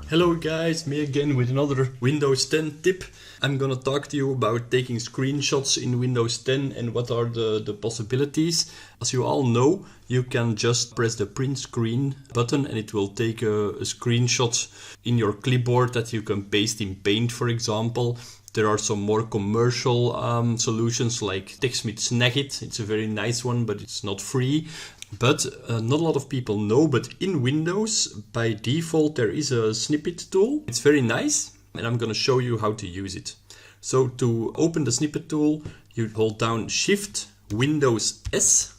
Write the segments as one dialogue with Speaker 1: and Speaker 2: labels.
Speaker 1: Hello guys, me again with another Windows 10 tip. I'm gonna talk to you about taking screenshots in Windows 10 and what are the possibilities. As you all know, you can just press the print screen button and it will take a screenshot in your clipboard that you can paste in Paint, for example. There are some more commercial solutions like TechSmith Snagit. It's a very nice one, but it's not free. But not a lot of people know, but in Windows, by default, there is a snippet tool. It's very nice, and I'm going to show you how to use it. So to open the snippet tool, you hold down Shift Windows S,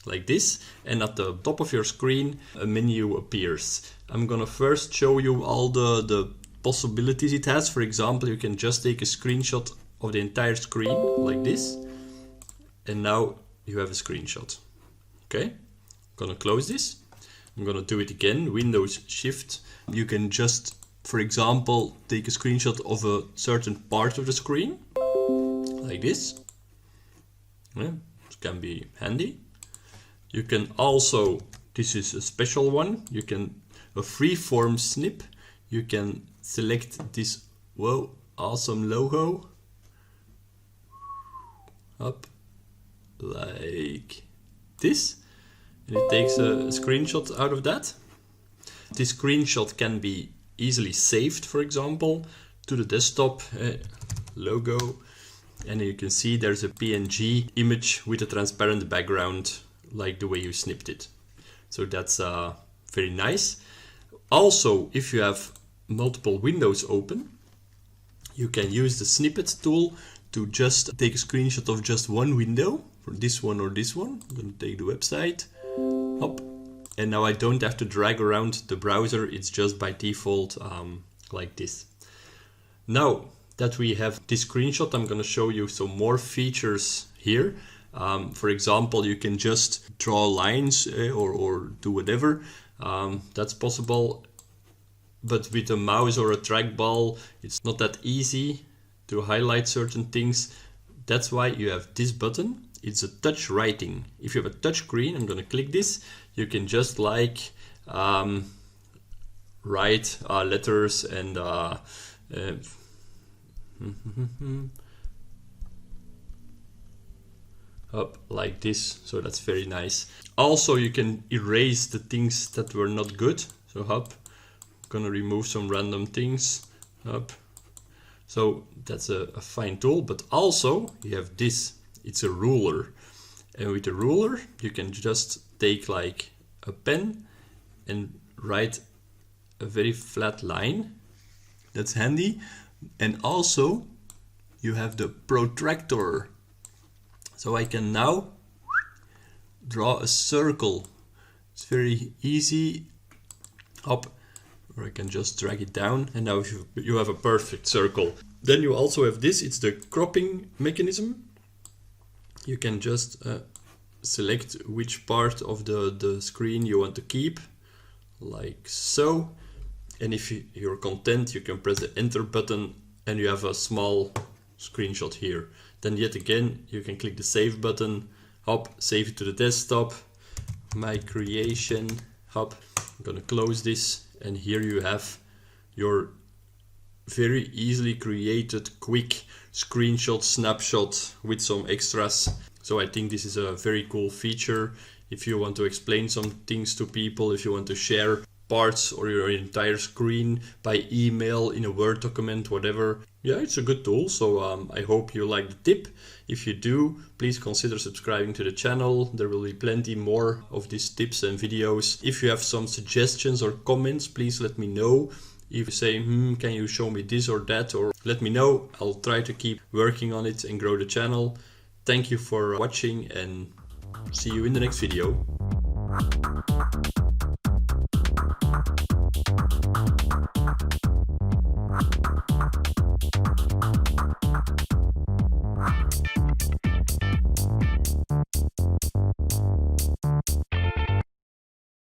Speaker 1: like this, and at the top of your screen, a menu appears. I'm going to first show you all the possibilities it has. For example, you can just take a screenshot of the entire screen, like this, and now you have a screenshot. Okay? I'm gonna close this. I'm gonna do it again, Windows Shift. You can just, for example, take a screenshot of a certain part of the screen, like this. Yeah, it can be handy. You can also, this is a special one, you can, a Freeform Snip. You can select this, whoa, awesome logo. Up, like this. And it takes a screenshot out of that. This screenshot can be easily saved, for example, to the desktop logo. And you can see there's a PNG image with a transparent background, like the way you snipped it. So that's very nice. Also, if you have multiple windows open, you can use the snippet tool to just take a screenshot of just one window, for this one or this one. I'm going to take the website. Hop. And now I don't have to drag around the browser, it's just by default like this. Now that we have this screenshot, I'm going to show you some more features here. For example, you can just draw lines or do whatever. That's possible, but with a mouse or a trackball, it's not that easy to highlight certain things. That's why you have this button. It's a touch writing. If you have a touch screen, I'm going to click this. You can just like write letters and up like this. So that's very nice. Also, you can erase the things that were not good. So up, I'm going to remove some random things. Up. So that's a fine tool. But also you have this. It's a ruler, and with a ruler you can just take like a pen and write a very flat line. That's handy. And also you have the protractor, so I can now draw a circle. It's very easy. Up, or I can just drag it down, and now you have a perfect circle. Then you also have this, it's the cropping mechanism. You can just select which part of the screen you want to keep, like so. And if you're content, you can press the enter button and you have a small screenshot here. Then yet again, you can click the save button, hop, save it to the desktop, my creation, hop. I'm gonna close this, and here you have your very easily created quick screenshot snapshot with some extras. So I think this is a very cool feature if you want to explain some things to people, if you want to share parts or your entire screen by email, in a Word document, whatever. Yeah, it's a good tool. So I hope you like the tip. If you do, please consider subscribing to the channel. There will be plenty more of these tips and videos. If you have some suggestions or comments, please let me know. If you say, can you show me this or that, or let me know. I'll try to keep working on it and grow the channel. Thank you for watching, and see you in the next video.